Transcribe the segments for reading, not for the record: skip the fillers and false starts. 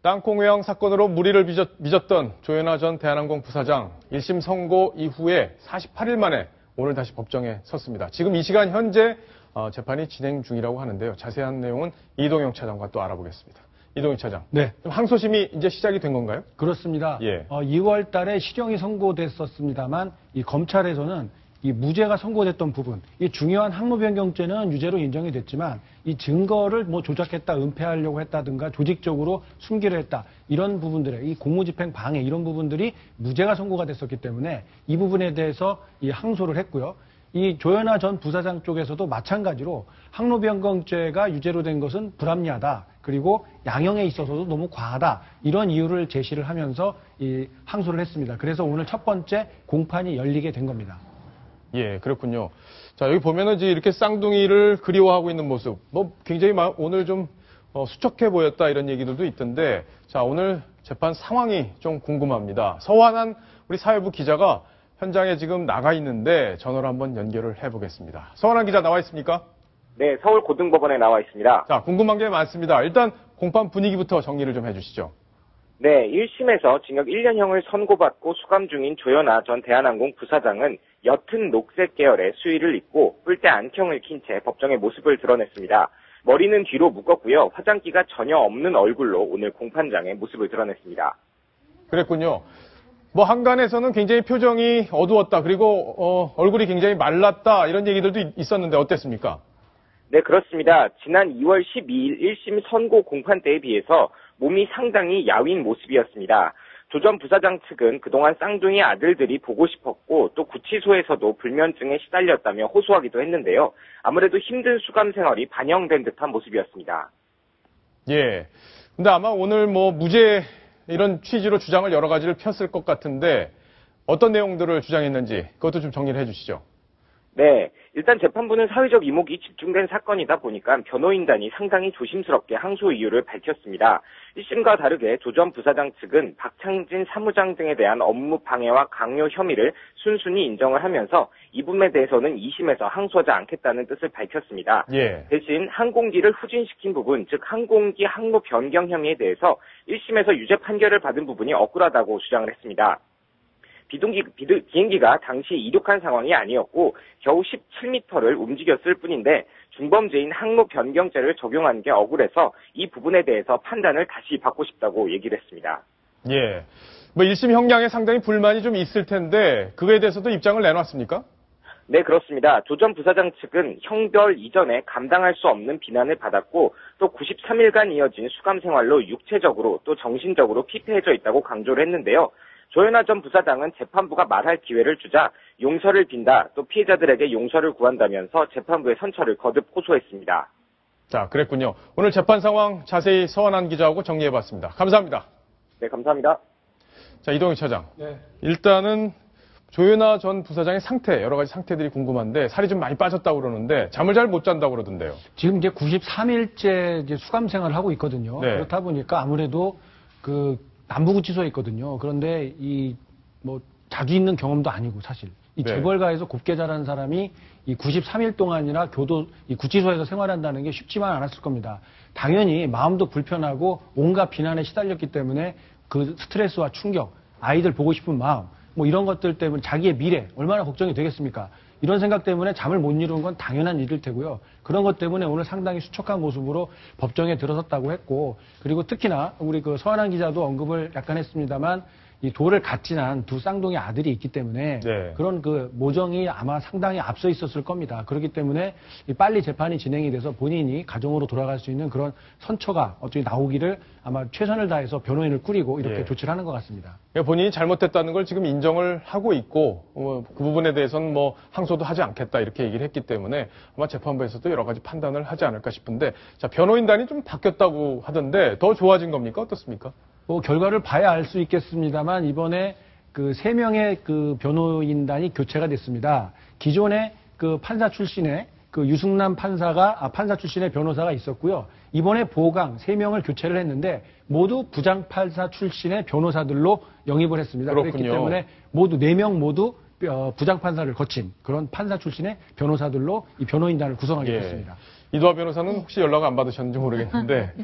땅콩 회항 사건으로 무리를 빚었던 조현아 전 대한항공 부사장 1심 선고 이후에 48일 만에 오늘 다시 법정에 섰습니다. 지금 이 시간 현재 재판이 진행 중이라고 하는데요. 자세한 내용은 이동영 차장과 또 알아보겠습니다. 이동영 차장. 네. 항소심이 이제 시작이 된 건가요? 그렇습니다. 예. 2월 달에 실형이 선고됐었습니다만 이 검찰에서는 이 무죄가 선고됐던 부분, 이 중요한 항로변경죄는 유죄로 인정이 됐지만 이 증거를 뭐 조작했다, 은폐하려고 했다든가 조직적으로 숨기려 했다 이런 부분들에 이 공무집행 방해 이런 부분들이 무죄가 선고가 됐었기 때문에 이 부분에 대해서 이 항소를 했고요. 이 조현아 전 부사장 쪽에서도 마찬가지로 항로변경죄가 유죄로 된 것은 불합리하다. 그리고 양형에 있어서도 너무 과하다. 이런 이유를 제시를 하면서 이 항소를 했습니다. 그래서 오늘 첫 번째 공판이 열리게 된 겁니다. 예, 그렇군요. 자, 여기 보면은 이제 이렇게 쌍둥이를 그리워하고 있는 모습, 뭐 굉장히 오늘 좀 수척해 보였다 이런 얘기들도 있던데, 자, 오늘 재판 상황이 좀 궁금합니다. 서환한 우리 사회부 기자가 현장에 지금 나가 있는데 전화로 한번 연결을 해보겠습니다. 서환한 기자 나와 있습니까? 네, 서울고등법원에 나와 있습니다. 자, 궁금한 게 많습니다. 일단 공판 분위기부터 정리를 좀 해주시죠. 네, 1심에서 징역 1년형을 선고받고 수감 중인 조현아 전 대한항공 부사장은 옅은 녹색 계열의 수의를 입고 뿔대 안경을 낀 채 법정의 모습을 드러냈습니다. 머리는 뒤로 묶었고요. 화장기가 전혀 없는 얼굴로 오늘 공판장에 모습을 드러냈습니다. 그랬군요. 뭐 한간에서는 굉장히 표정이 어두웠다. 그리고 얼굴이 굉장히 말랐다. 이런 얘기들도 있었는데 어땠습니까? 네, 그렇습니다. 지난 2월 12일 1심 선고 공판 때에 비해서 몸이 상당히 야윈 모습이었습니다. 조 전 부사장 측은 그동안 쌍둥이 아들들이 보고 싶었고 또 구치소에서도 불면증에 시달렸다며 호소하기도 했는데요. 아무래도 힘든 수감 생활이 반영된 듯한 모습이었습니다. 예. 근데 아마 오늘 뭐 무죄 이런 취지로 주장을 여러 가지를 폈을 것 같은데 어떤 내용들을 주장했는지 그것도 좀 정리를 해주시죠. 네, 일단 재판부는 사회적 이목이 집중된 사건이다 보니까 변호인단이 상당히 조심스럽게 항소 이유를 밝혔습니다. 1심과 다르게 조 전 부사장 측은 박창진 사무장 등에 대한 업무 방해와 강요 혐의를 순순히 인정을 하면서 이 부분에 대해서는 2심에서 항소하지 않겠다는 뜻을 밝혔습니다. 예. 대신 항공기를 후진시킨 부분, 즉 항공기 항로 변경 혐의에 대해서 1심에서 유죄 판결을 받은 부분이 억울하다고 주장을 했습니다. 비행기가 당시 이륙한 상황이 아니었고 겨우 17m를 움직였을 뿐인데 중범죄인 항로 변경죄를 적용한 게 억울해서 이 부분에 대해서 판단을 다시 받고 싶다고 얘기를 했습니다. 예. 뭐 1심 형량에 상당히 불만이 좀 있을 텐데 그거에 대해서도 입장을 내놨습니까? 네, 그렇습니다. 조 전 부사장 측은 형벌 이전에 감당할 수 없는 비난을 받았고 또 93일간 이어진 수감 생활로 육체적으로 또 정신적으로 피폐해져 있다고 강조를 했는데요. 조현아 전 부사장은 재판부가 말할 기회를 주자 용서를 빈다, 또 피해자들에게 용서를 구한다면서 재판부의 선처를 거듭 호소했습니다. 자, 그랬군요. 오늘 재판 상황 자세히 서환한 기자하고 정리해봤습니다. 감사합니다. 네, 감사합니다. 자, 이동희 차장. 네. 일단은 조현아 전 부사장의 상태, 여러 가지 상태들이 궁금한데 살이 좀 많이 빠졌다고 그러는데 잠을 잘 못 잔다고 그러던데요. 지금 이제 93일째 이제 수감 생활을 하고 있거든요. 네. 그렇다 보니까 아무래도 그 남부구치소에 있거든요. 그런데 이 뭐 자주 있는 경험도 아니고 사실 이 네. 재벌가에서 곱게 자란 사람이 이 93일 동안이나 이 구치소에서 생활한다는 게 쉽지만 않았을 겁니다. 당연히 마음도 불편하고 온갖 비난에 시달렸기 때문에 그 스트레스와 충격, 아이들 보고 싶은 마음, 뭐 이런 것들 때문에 자기의 미래 얼마나 걱정이 되겠습니까? 이런 생각 때문에 잠을 못 이루는 건 당연한 일일 테고요. 그런 것 때문에 오늘 상당히 수척한 모습으로 법정에 들어섰다고 했고, 그리고 특히나 우리 그 서한한 기자도 언급을 약간 했습니다만 이 돌을 같이 난 두 쌍둥이 아들이 있기 때문에 네. 그런 그 모정이 아마 상당히 앞서 있었을 겁니다. 그렇기 때문에 빨리 재판이 진행이 돼서 본인이 가정으로 돌아갈 수 있는 그런 선처가 어떻게 나오기를 아마 최선을 다해서 변호인을 꾸리고 이렇게 예. 조치를 하는 것 같습니다. 그러니까 본인이 잘못됐다는 걸 지금 인정을 하고 있고 그 부분에 대해서는 뭐 항소도 하지 않겠다 이렇게 얘기를 했기 때문에 아마 재판부에서도 여러 가지 판단을 하지 않을까 싶은데 자, 변호인단이 좀 바뀌었다고 하던데 더 좋아진 겁니까? 어떻습니까? 뭐 결과를 봐야 알 수 있겠습니다만 이번에 그 3명의 그 변호인단이 교체가 됐습니다. 기존에 그 판사 출신의 그 유승남 판사 출신의 변호사가 있었고요. 이번에 보강 3명을 교체를 했는데 모두 부장판사 출신의 변호사들로 영입을 했습니다. 그렇군요. 그렇기 때문에 모두 4명 모두 부장판사를 거친 그런 판사 출신의 변호사들로 이 변호인단을 구성하게 됐습니다. 이도하 변호사는 혹시 연락 안 받으셨는지 모르겠는데,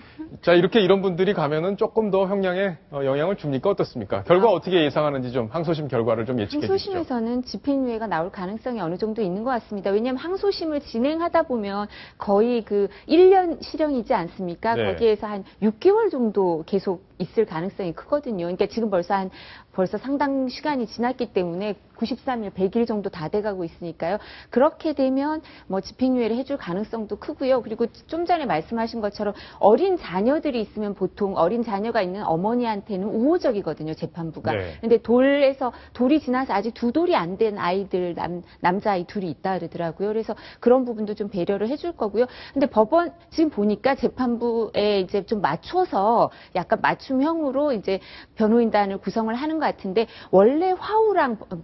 자, 이런 분들이 가면은 조금 더 형량에 영향을 줍니까? 어떻습니까? 결과 어떻게 예상하는지 좀 항소심 결과를 좀 예측해 주시죠. 항소심에서는 집행유예가 나올 가능성이 어느 정도 있는 것 같습니다. 왜냐하면 항소심을 진행하다 보면 거의 그 1년 실형이지 않습니까? 네. 거기에서 한 6개월 정도 계속 있을 가능성이 크거든요. 그러니까 지금 벌써 상당 시간이 지났기 때문에 93일, 100일 정도 다 돼가고 있으니까요. 그렇게 되면 뭐 집행유예를 해줄 가능성도 크고요. 그리고 좀 전에 말씀하신 것처럼 어린 자녀들이 있으면 보통 어린 자녀가 있는 어머니한테는 우호적이거든요, 재판부가. 네. 근데 돌이 지나서 아직 두 돌이 안 된 아이들, 남자아이 둘이 있다 그러더라고요. 그래서 그런 부분도 좀 배려를 해줄 거고요. 근데 법원 지금 보니까 재판부에 이제 좀 맞춰서 약간 맞춤형으로 이제 변호인단을 구성을 하는 것 같은데, 원래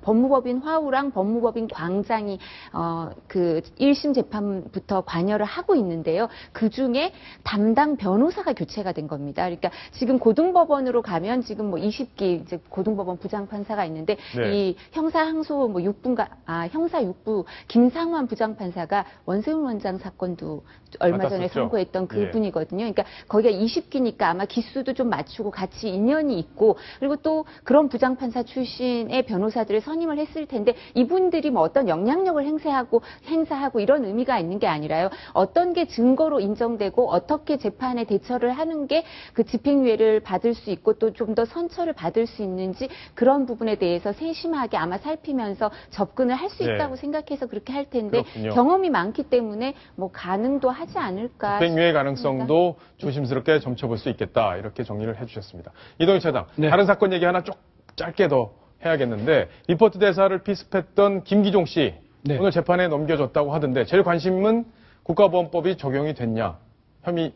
법무법인 화우랑 법무법인 광장이 그 1심 재판부터 관여를 하고 있는데요. 그 중에 담당 변호사가 교체가 된 겁니다. 그러니까 지금 고등법원으로 가면 지금 뭐 20기 이제 고등법원 부장판사가 있는데, 네. 이 형사 항소 뭐 6부인가 형사 6부 김상환 부장판사가 원세훈 원장 사건도 얼마 전에 맞았었죠. 선고했던 예. 그분이거든요. 그러니까 거기가 20기니까 아마 기수도 좀 맞추고 같이 인연이 있고, 그리고 또 그런 부장판사 출신의 변호사들을 선임을 했을 텐데, 이분들이 뭐 어떤 영향력을 행사하고 이런 의미가 있는 게 아니라요. 어떤 게 증거로 인정되고 어떻게 재판에 대처를 하는 게 그 집행유예를 받을 수 있고 또 좀 더 선처를 받을 수 있는지, 그런 부분에 대해서 세심하게 아마 살피면서 접근을 할 수 네. 있다고 생각해서 그렇게 할 텐데, 그렇군요. 경험이 많기 때문에 뭐 가능도 하지 않을까. 집행유예 싶습니다. 가능성도 조심스럽게 점쳐볼 수 있겠다. 이렇게 정리를 해주셨습니다. 이동희 차장, 네. 다른 사건 얘기 하나 짧게 더 해야겠는데, 리포트 대사를 피습했던 김기종 씨, 네. 오늘 재판에 넘겨졌다고 하던데, 제일 관심은 국가보안법이 적용이 됐냐, 혐의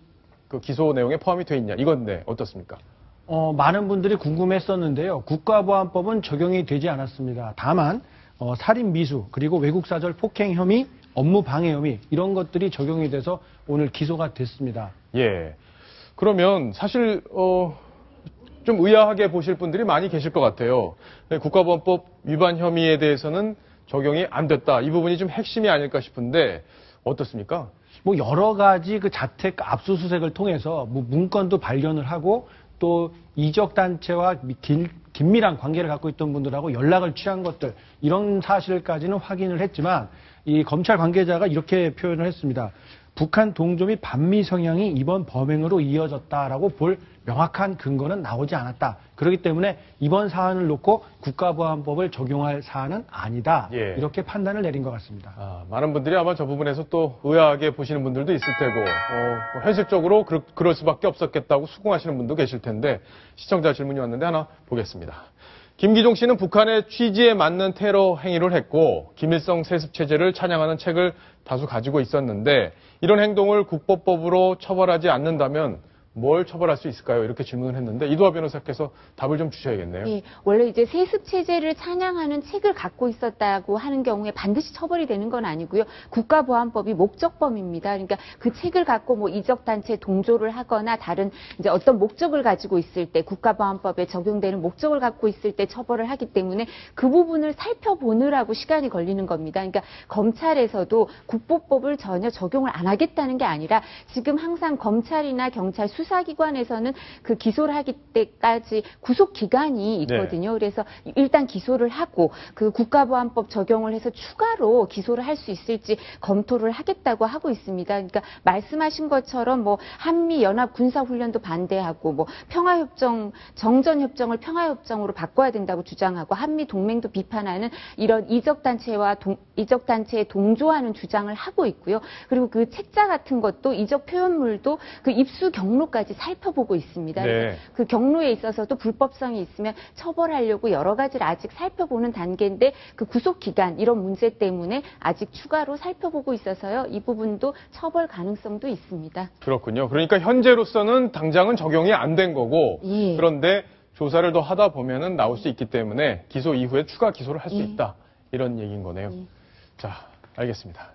그 기소 내용에 포함이 돼 있냐, 이건데 어떻습니까? 많은 분들이 궁금했었는데요. 국가보안법은 적용이 되지 않았습니다. 다만 살인 미수, 그리고 외국사절 폭행 혐의, 업무 방해 혐의, 이런 것들이 적용이 돼서 오늘 기소가 됐습니다. 예. 그러면 사실 좀 의아하게 보실 분들이 많이 계실 것 같아요. 국가보안법 위반 혐의에 대해서는 적용이 안 됐다. 이 부분이 좀 핵심이 아닐까 싶은데 어떻습니까? 뭐 여러 가지 그 자택 압수수색을 통해서 뭐 문건도 발견을 하고, 또 이적 단체와 긴밀한 관계를 갖고 있던 분들하고 연락을 취한 것들, 이런 사실까지는 확인을 했지만, 이 검찰 관계자가 이렇게 표현을 했습니다. 북한 동조 및 반미 성향이 이번 범행으로 이어졌다라고 볼 명확한 근거는 나오지 않았다. 그렇기 때문에 이번 사안을 놓고 국가보안법을 적용할 사안은 아니다. 예. 이렇게 판단을 내린 것 같습니다. 많은 분들이 아마 저 부분에서 또 의아하게 보시는 분들도 있을 테고, 뭐 현실적으로 그럴 수밖에 없었겠다고 수긍하시는 분도 계실 텐데, 시청자 질문이 왔는데 하나 보겠습니다. 김기종 씨는 북한의 취지에 맞는 테러 행위를 했고, 김일성 세습체제를 찬양하는 책을 다수 가지고 있었는데, 이런 행동을 국보법으로 처벌하지 않는다면 뭘 처벌할 수 있을까요? 이렇게 질문을 했는데, 이도하 변호사께서 답을 좀 주셔야겠네요. 예, 원래 이제 세습 체제를 찬양하는 책을 갖고 있었다고 하는 경우에 반드시 처벌이 되는 건 아니고요. 국가보안법이 목적범입니다. 그러니까 그 책을 갖고 뭐 이적 단체 동조를 하거나 다른 이제 어떤 목적을 가지고 있을 때, 국가보안법에 적용되는 목적을 갖고 있을 때 처벌을 하기 때문에 그 부분을 살펴보느라고 시간이 걸리는 겁니다. 그러니까 검찰에서도 국보법을 전혀 적용을 안 하겠다는 게 아니라, 지금 항상 검찰이나 경찰 수사기관에서는 그 기소를 하기 때까지 구속 기간이 있거든요. 네. 그래서 일단 기소를 하고 그 국가보안법 적용을 해서 추가로 기소를 할 수 있을지 검토를 하겠다고 하고 있습니다. 그러니까 말씀하신 것처럼 뭐 한미 연합 군사 훈련도 반대하고, 뭐 평화협정, 정전협정을 평화협정으로 바꿔야 된다고 주장하고, 한미 동맹도 비판하는 이런 이적 단체에 동조하는 주장을 하고 있고요. 그리고 그 책자 같은 것도, 이적 표현물도 그 입수 경로까지 살펴보고 있습니다. 네. 그래서 그 경로에 있어서도 불법성이 있으면 처벌하려고 여러 가지를 아직 살펴보는 단계인데, 그 구속 기간 이런 문제 때문에 아직 추가로 살펴보고 있어서요. 이 부분도 처벌 가능성도 있습니다. 그렇군요. 그러니까 현재로서는 당장은 적용이 안 된 거고, 예. 그런데 조사를 더 하다 보면은 나올 수 있기 때문에 기소 이후에 추가 기소를 할 수 예. 있다. 이런 얘기인 거네요. 예. 자, 알겠습니다.